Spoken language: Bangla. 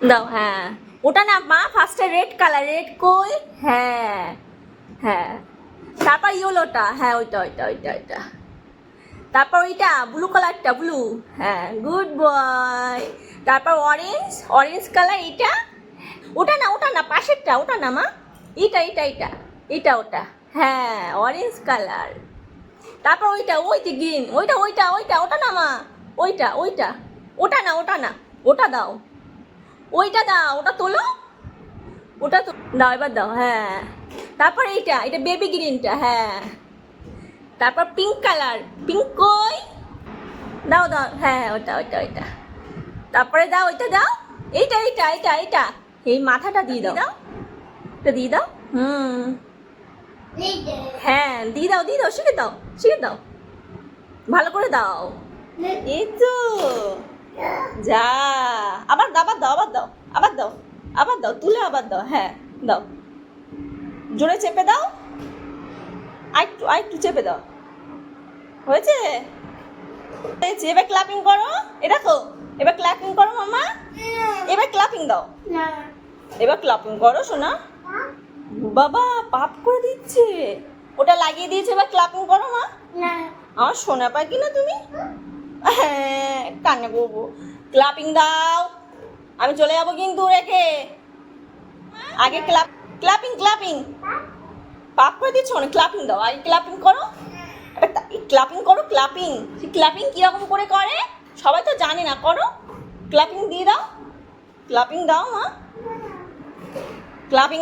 দাও, হ্যাঁ ওটা না মা, ফার্স্টে রেড কালার, রেড কই, হ্যাঁ হ্যাঁ, তারপর ইয়েলোটা, হ্যাঁ ওইটা ওইটা ওইটা ওইটা, তারপর ওইটা ব্লু কালারটা, ব্লু, হ্যাঁ গুড বয়। তারপর অরেঞ্জ, অরেঞ্জ কালার এইটা, ওটা না পাশেরটা, ওটা না মা, এটা এটা এটা এটা ওটা, হ্যাঁ অরেঞ্জ কালার। তারপর ওইটা, ওই যে গ্রিন, ওইটা ওইটা ওইটা, ওটা না মা, ওইটা ওইটা, ওটা না ওটা না, ওটা দাও, ওইটা দাও, ওটা তোলো, ওটা তো দাও, এবার দাও, হ্যাঁ। তারপর এইটা, এটা বেবি গ্রিনটা, হ্যাঁ। তারপর পিঙ্ক কালার, পিঙ্ক কই, দাও দাও, হ্যাঁ হ্যাঁ ওটা ওইটা ওইটা। তারপরে দাও, ওইটা দাও, এইটা এইটা এইটা এইটা, এই মাথাটা দিয়ে দাও, এটা দিয়ে দাও, হুম, হ্যাঁ দিয়ে দাও দিয়ে দাও, শিখে দাও, শিখে দাও, ভালো করে দাও, এই তো, যা, আবার দাও আবার দাও আবার দাও আবার দাও, আবার দাও, তুলে আবার দাও, হ্যাঁ দাও, জোরে চেপে দাও, আরেকটু আরেকটু চেপে দাও, হয়েছে, হয়েছে, এবার ক্লাপিং করো, এ দেখো, এবার ক্লাপিং করো মামা, এবার ক্লাপিং দাও, এবার ক্লাপিং করো শোনা, বাবা পাপ করে দিচ্ছে, ওটা লাগিয়ে দিয়েছে, এবার ক্লাপিং করো মা, আমার সোনা পাখি না তুমি, হ্যাঁ কান্না করবো, ক্লাপিং দাও, আমি চলে যাবো কিন্তু রেখে, আগে ক্লাপিং ক্লাপিং, পাপ করে দিচ্ছ মানে, ক্লাপিং দাও, আগে ক্লাপিং করো, ক্লাপিং করো, ক্লাপিং, ক্লাপিং কিরকম করে করে সবাই তো জানে না, করো ক্লাপিং দিয়ে দাও, ক্লাপিং দাও মা, ক্লাপিং